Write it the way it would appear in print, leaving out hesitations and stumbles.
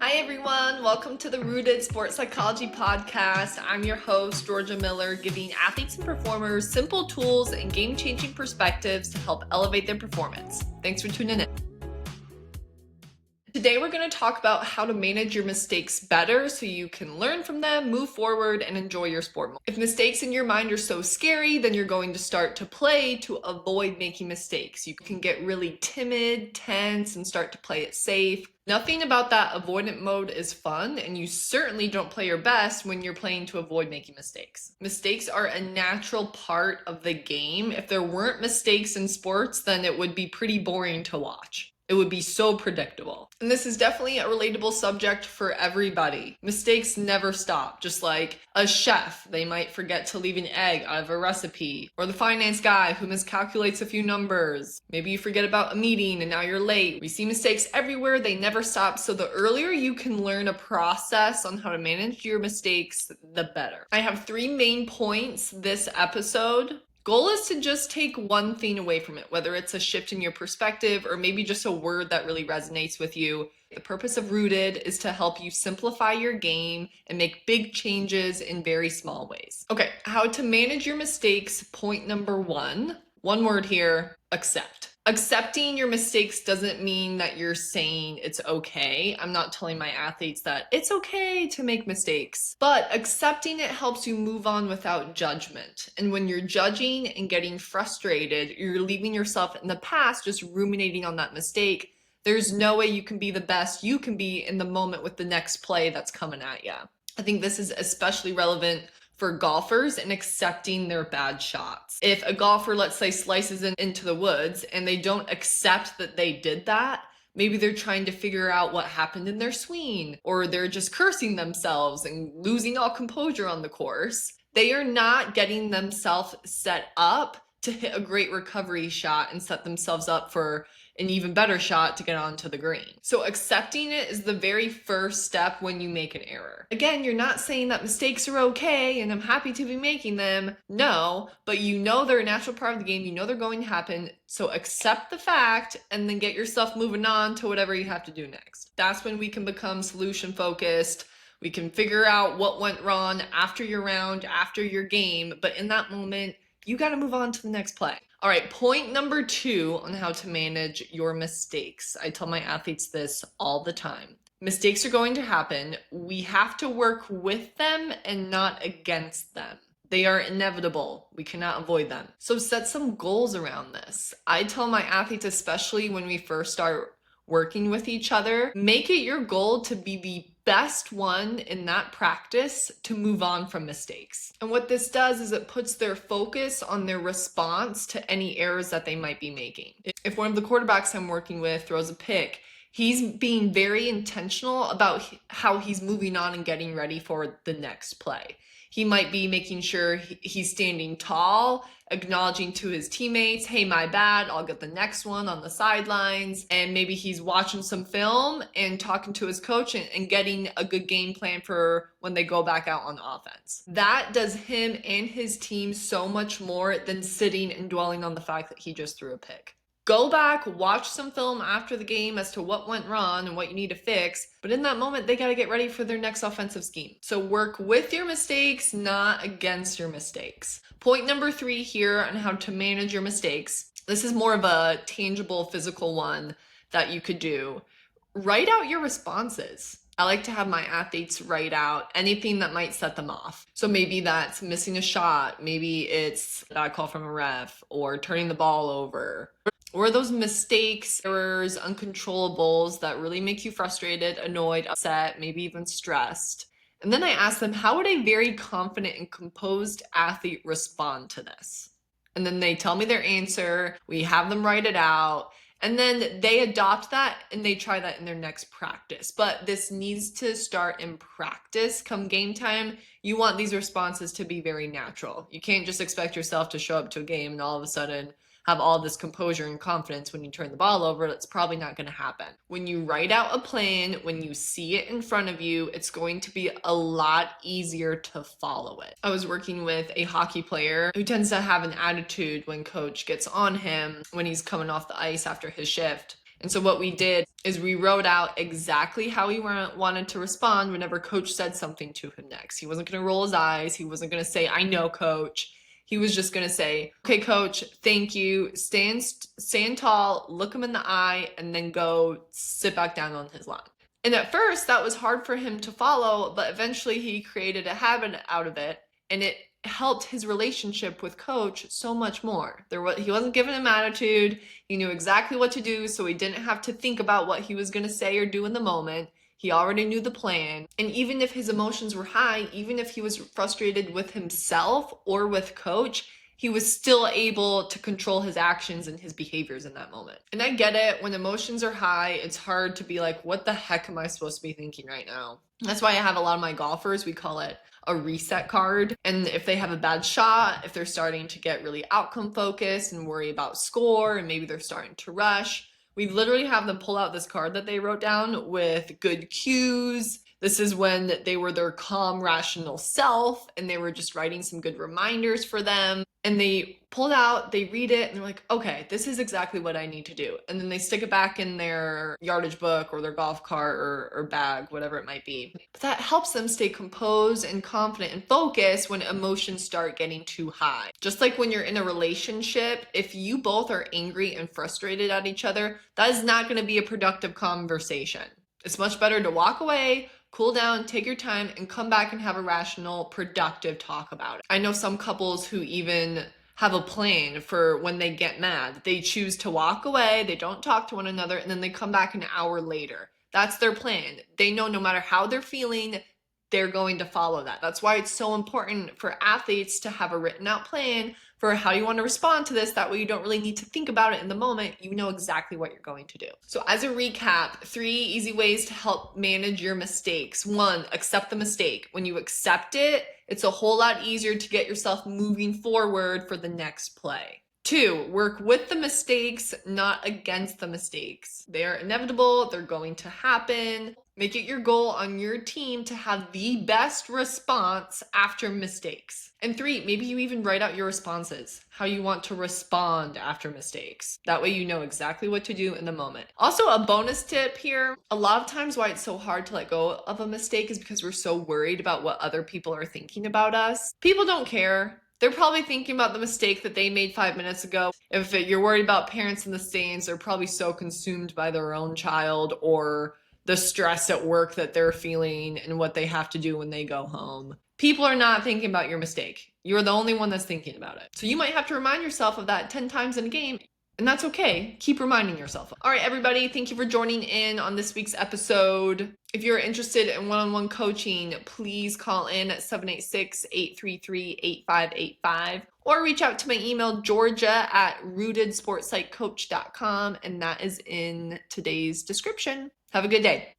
Hi everyone, welcome to the Rooted Sports Psychology Podcast. I'm your host, Georgia Miller, giving athletes and performers simple tools and game-changing perspectives to help elevate their performance. Thanks for tuning in. Today we're going to talk about how to manage your mistakes better so you can learn from them, move forward, and enjoy your sport more. If mistakes in your mind are so scary, then you're going to start to play to avoid making mistakes. You can get really timid, tense, and start to play it safe. Nothing about that avoidant mode is fun, and you certainly don't play your best when you're playing to avoid making mistakes. Mistakes are a natural part of the game. If there weren't mistakes in sports, then it would be pretty boring to watch. It would be so predictable. And this is definitely a relatable subject for everybody. Mistakes never stop. Just like a chef, they might forget to leave an egg out of a recipe. Or the finance guy who miscalculates a few numbers. Maybe you forget about a meeting and now you're late. We see mistakes everywhere, they never stop. So the earlier you can learn a process on how to manage your mistakes, the better. I have 3 main points this episode. Goal is to just take one thing away from it, whether it's a shift in your perspective or maybe just a word that really resonates with you. The purpose of Rooted is to help you simplify your game and make big changes in very small ways. Okay, how to manage your mistakes. Point number 1. One word here, accept. Accepting your mistakes doesn't mean that you're saying it's okay. I'm not telling my athletes that it's okay to make mistakes, but accepting it helps you move on without judgment. And when you're judging and getting frustrated, you're leaving yourself in the past just ruminating on that mistake. There's no way you can be the best you can be in the moment with the next play that's coming at you. I think this is especially relevant for golfers and accepting their bad shots. If a golfer, let's say, slices into the woods and they don't accept that they did that, maybe they're trying to figure out what happened in their swing, or they're just cursing themselves and losing all composure on the course. They are not getting themselves set up to hit a great recovery shot and set themselves up for an even better shot to get onto the green. So accepting it is the very first step when you make an error. Again, you're not saying that mistakes are okay and I'm happy to be making them. No, but you know they're a natural part of the game. You know they're going to happen. So accept the fact and then get yourself moving on to whatever you have to do next. That's when we can become solution focused. We can figure out what went wrong after your round, after your game. But in that moment, you got to move on to the next play. All right, point number 2 on how to manage your mistakes. I tell my athletes this all the time. Mistakes are going to happen. We have to work with them and not against them. They are inevitable. We cannot avoid them. So set some goals around this. I tell my athletes, especially when we first start working with each other, make it your goal to be the best one in that practice to move on from mistakes. And what this does is it puts their focus on their response to any errors that they might be making. If one of the quarterbacks I'm working with throws a pick, he's being very intentional about how he's moving on and getting ready for the next play. He might be making sure he's standing tall, acknowledging to his teammates, hey, my bad, I'll get the next one on the sidelines. And maybe he's watching some film and talking to his coach and getting a good game plan for when they go back out on offense. That does him and his team so much more than sitting and dwelling on the fact that he just threw a pick. Go back, watch some film after the game as to what went wrong and what you need to fix. But in that moment, they got to get ready for their next offensive scheme. So work with your mistakes, not against your mistakes. Point number 3 here on how to manage your mistakes. This is more of a tangible, physical one that you could do. Write out your responses. I like to have my athletes write out anything that might set them off. So maybe that's missing a shot. Maybe it's a bad call from a ref or turning the ball over. Or those mistakes, errors, uncontrollables that really make you frustrated, annoyed, upset, maybe even stressed. And then I ask them, how would a very confident and composed athlete respond to this? And then they tell me their answer. We have them write it out. And then they adopt that and they try that in their next practice. But this needs to start in practice. Come game time, you want these responses to be very natural. You can't just expect yourself to show up to a game and all of a sudden have all this composure and confidence when you turn the ball over. That's probably not going to happen. When you write out a plan, when you see it in front of you, it's going to be a lot easier to follow it. I was working with a hockey player who tends to have an attitude when coach gets on him when he's coming off the ice after his shift. And so what we did is we wrote out exactly how he wanted to respond whenever coach said something to him next. He wasn't going to roll his eyes. He wasn't going to say, I know, coach. He was just going to say, okay, coach, thank you. Stand tall, look him in the eye, and then go sit back down on his line. And at first, that was hard for him to follow, but eventually he created a habit out of it, and it helped his relationship with coach so much more. He wasn't giving him attitude. He knew exactly what to do, so he didn't have to think about what he was going to say or do in the moment. He already knew the plan. And even if his emotions were high, even if he was frustrated with himself or with coach, he was still able to control his actions and his behaviors in that moment. And I get it, when emotions are high, it's hard to be like, what the heck am I supposed to be thinking right now? That's why I have a lot of my golfers, we call it a reset card. And if they have a bad shot, if they're starting to get really outcome focused and worry about score, and maybe they're starting to rush, we literally have them pull out this card that they wrote down with good cues. This is when they were their calm, rational self, and they were just writing some good reminders for them. And they pull it out, they read it, and they're like, okay, this is exactly what I need to do. And then they stick it back in their yardage book or their golf cart or bag, whatever it might be. But that helps them stay composed and confident and focused when emotions start getting too high. Just like when you're in a relationship, if you both are angry and frustrated at each other, that is not going to be a productive conversation. It's much better to walk away, cool down, take your time, and come back and have a rational, productive talk about it. I know some couples who even have a plan for when they get mad. They choose to walk away, they don't talk to one another, and then they come back an hour later. That's their plan. They know no matter how they're feeling, they're going to follow that. That's why it's so important for athletes to have a written out plan for how you want to respond to this. That way you don't really need to think about it in the moment. You know exactly what you're going to do. So as a recap, 3 easy ways to help manage your mistakes. 1, accept the mistake. When you accept it, it's a whole lot easier to get yourself moving forward for the next play. 2, work with the mistakes, not against the mistakes. They are inevitable, they're going to happen. Make it your goal on your team to have the best response after mistakes. And 3, maybe you even write out your responses, how you want to respond after mistakes. That way you know exactly what to do in the moment. Also, a bonus tip here, a lot of times why it's so hard to let go of a mistake is because we're so worried about what other people are thinking about us. People don't care. They're probably thinking about the mistake that they made 5 minutes ago. If you're worried about parents in the stands, they're probably so consumed by their own child or the stress at work that they're feeling and what they have to do when they go home. People are not thinking about your mistake. You're the only one that's thinking about it. So you might have to remind yourself of that 10 times in a game. And that's okay. Keep reminding yourself. All right, everybody, thank you for joining in on this week's episode. If you're interested in one-on-one coaching, please call in at 786-833-8585 or reach out to my email, georgia@rootedsportspsychcoach.com, and that is in today's description. Have a good day.